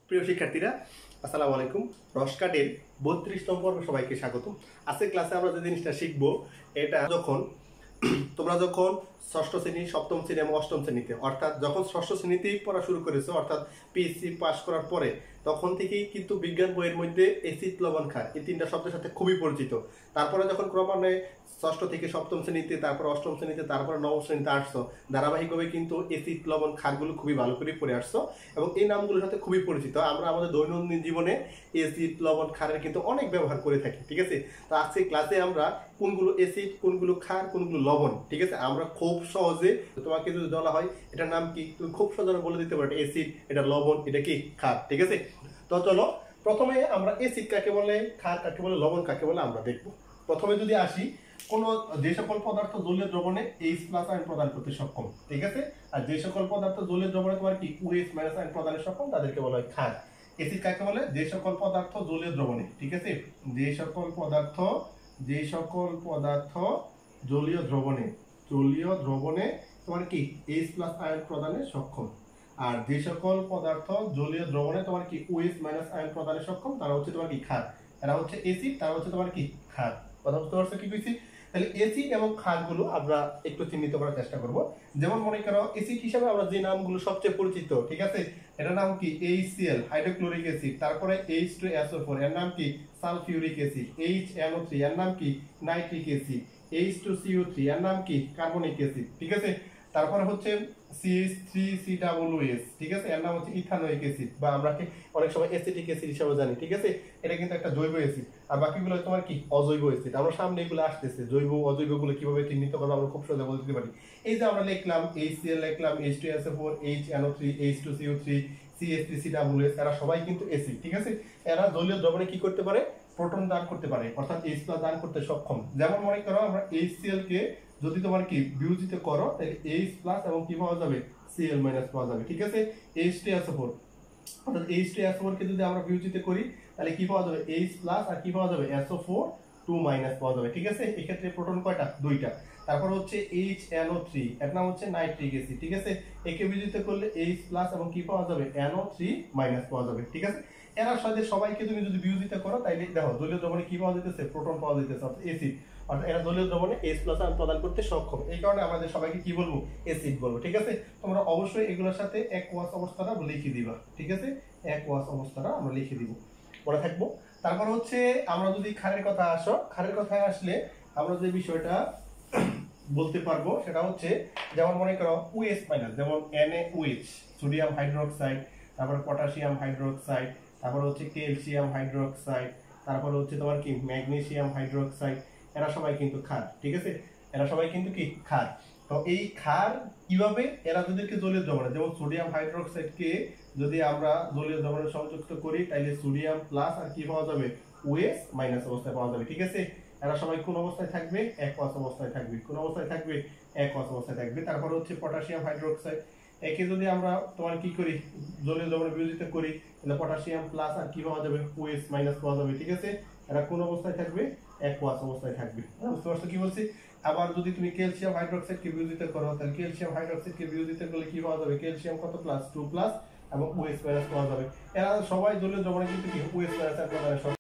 প্রিয় শিক্ষার্থীরা, আসসালামু আলাইকুম। রসকাটের 32তম পর্বে সবাইকে স্বাগতম। আজকের ক্লাসে আমরা যে জিনিসটা শিখবো, এটা তোমরা যখন ষষ্ঠ শ্রেণী, সপ্তম শ্রেণী এবং অষ্টম শ্রেণীতে, অর্থাৎ যখন ষষ্ঠ শ্রেণীতেই পড়া শুরু করেছো, অর্থাৎ পিএসসি পাস করার পরে, তখন থেকেই কিন্তু বিজ্ঞান বইয়ের মধ্যে এসিড, লবণ, ক্ষার এই তিনটা শব্দের সাথে খুবই পরিচিত। তারপরে যখন ক্রমান্বয়ে ষষ্ঠ থেকে সপ্তম শ্রেণীতে, তারপর অষ্টম শ্রেণীতে, তারপরে নবম শ্রেণীতে আসছো, ধারাবাহিকভাবে কিন্তু এসিড, লবণ, ক্ষারগুলো খুবই ভালো করে পড়ে আসছো এবং এই নামগুলোর সাথে খুবই পরিচিত। আমরা আমাদের দৈনন্দিন জীবনে এসিড, লবণ, ক্ষারের কিন্তু অনেক ব্যবহার করে থাকি, ঠিক আছে। তো আজকে ক্লাসে আমরা কোনগুলো এসিড, কোনগুলো ক্ষার, কোনগুলো লবণ, ঠিক আছে, আমরা খুব সহজে, তোমাকে যদি বলা হয় এটার নাম কি, তুমি খুব সহজে বলে দিতে পারো এটা এসিড, এটা লবণ, এটা কি ক্ষার, ঠিক আছে। তো চলো প্রথমে আমরা এসিড কাকে বলে, ক্ষার কাকে বলে, লবণ কাকে বলে আমরা দেখবো। প্রথমে যদি আসি, যে সকল পদার্থ জলীয় দ্রবণে H+ আয়ন প্রদান করতে সক্ষম, ঠিক আছে, আর যে সকল পদার্থ জলীয় দ্রবণে তোমার কি OH- আয়ন প্রদানে সক্ষম, তাদেরকে বলা হয় ক্ষার। এসিড কাকে বলে, যে সকল পদার্থ জলীয় দ্রবণে, ঠিক আছে, যে সকল পদার্থ জলীয় দ্রবণে তোমার কি H+ আয়ন প্রদানে সক্ষম। আর যে সকল পদার্থ জলীয় দ্রবণে তোমার কি OH- আয়ন প্রদানে সক্ষম, তারা হচ্ছে তোমার কি ক্ষার। এরা হচ্ছে এসিড, তারা হচ্ছে তোমার কি ক্ষার। কথা বুঝতে পারছো কি কইছি? তাহলে এসিড এবং ক্ষারগুলো আমরা একটু চিহ্নিত করার চেষ্টা করব। যেমন মনে করো এসিড হিসেবে আমরা যে নামগুলো সবচেয়ে পরিচিত, ঠিক আছে, এটার নাম কি HCl, হাইড্রোক্লোরিক অ্যাসিড। তারপরে H2SO4, এর নাম কি সালফিউরিক অ্যাসিড। HNO3, এর নাম কি নাইট্রিক অ্যাসিড। H2CO3, এর নাম কি কার্বনিক অ্যাসিড, ঠিক আছে। তারপরে হচ্ছে CH3COOH, ঠিক আছে, এর নাম হচ্ছে ইথানোয়িক অ্যাসিড, বা আমরা অনেক সময় অ্যাসিটিক অ্যাসিড হিসেবে জানি, ঠিক আছে। এটা কিন্তু একটা জৈব অ্যাসিড। আর বাকিগুলো তোমার কি অজৈব অ্যাসিড। আমরা সামনে এগুলো আসতেছে, জৈব অজৈবগুলো কিভাবে চিহ্নিত করবো আমরা খুব সহজে বলতে পারি। এই যে আমরা লিখলাম HCl, লিখলাম H2SO4, HNO3, H2CO3, CH3COOH, এরা সবাই কিন্তু অ্যাসিড, ঠিক আছে। এরা জলীয় দ্রবণে কি করতে পারে, প্রোটন দান করতে পারে, অর্থাৎ H+ দান করতে সক্ষম। যেমন মনে করো আমরা HCl কে যদি তোমার কি বিয়োজিত করো, তাহলে H+ এবং কি পাওয়া যাবে, Cl- পাওয়া যাবে, ঠিক আছে। H2SO4, অর্থাৎ H2SO4 কে যদি আমরা বিয়োজিত করি, তাহলে কি পাওয়া যাবে, H+ আর কি পাওয়া যাবে, SO4 2- পাওয়া যাবে, ঠিক আছে। এই ক্ষেত্রে প্রোটন কয়টা, দুইটা। তারপর হচ্ছে HNO3, এর নাম হচ্ছে নাইট্রিক অ্যাসিড, ঠিক আছে। একে বিয়োজিত করলে H+ এবং কি পাওয়া যাবে, NO3- পাওয়া যাবে, ঠিক আছে। এরা সাথে সবাইকে তুমি যদি বিয়োজিত করো, তাইলে দেখো জলীয় দ্রবণে কি পাওয়া যেতেছে, প্রোটন পাওয়া যেতেছে, অর্থাৎ অ্যাসিড। অর্থাৎ এরা জলীয় দ্রবণে H+ আয়ন প্রদান করতে সক্ষম। এই কারণে আমাদের সবাইকে কি বলবো, অ্যাসিড বলবো, ঠিক আছে। তোমরা অবশ্যই এগুলোর সাথে একোয়াস অবস্থাটা লিখে দিবা, ঠিক আছে, একোয়াস অবস্থাটা আমরা লিখে দিব, মনে থাকবো। তারপর হচ্ছে আমরা যদি ক্ষারের কথা আসো, ক্ষারের কথায় আসলে আমরা যে বিষয়টা বলতে পারবো সেটা হচ্ছে, যেমন মনে করো OH-, যেমন NaOH, সোডিয়াম হাইড্রোক্সাইড, তারপর পটাশিয়াম হাইড্রোক্সাইড, তারপর হচ্ছে ক্যালসিয়াম হাইড্রোক্সাইড, তারপর হচ্ছে তোমার কি ম্যাগনেসিয়াম হাইড্রোক্সাইড, এরা সবাই কিন্তু ক্ষার, ঠিক আছে। এরা সবাই কিন্তু কি ক্ষার। তো এই ক্ষার কিভাবে এরা যাদেরকে জলীয় দ্রবণে, যেমন সোডিয়াম হাইড্রোক্সাইডকে যদি আমরা জলীয় দ্রবণে সংযুক্ত করি, তাহলে সোডিয়াম প্লাস আর কি পাওয়া যাবে, OH- অবস্থায় পাওয়া যাবে, ঠিক আছে। এরা সবাই কোন অবস্থায় থাকবে, একোয়াস অবস্থায় থাকবে। কোন অবস্থায় থাকবে, একোয়াস অবস্থায় থাকবে। তারপর হচ্ছে পটাশিয়াম হাইড্রোক্সাইড, একে যদি আমরা তোমার কি করি, জলীয় দ্রবণে বিয়োজিত করি, তাহলে পটাশিয়াম প্লাস আর কি পাওয়া যাবে, OH- পাওয়া যাবে, ঠিক আছে। এরা কোন অবস্থায় থাকবে, একোয়াস অবস্থায় থাকবে। বুঝতে পারছো কি বলছি? আবার যদি তুমি ক্যালসিয়াম হাইড্রোক্সাইড কে বিয়োজিত করো, তাহলে ক্যালসিয়াম হাইড্রোক্সাইড কে বিয়োজিত করলে কি পাওয়া যাবে, ক্যালসিয়াম কত প্লাস, 2+ এবং OH- পাওয়া যাবে। এরা সবাই জলীয় দ্রবণে কিন্তু কি OH- প্রদানে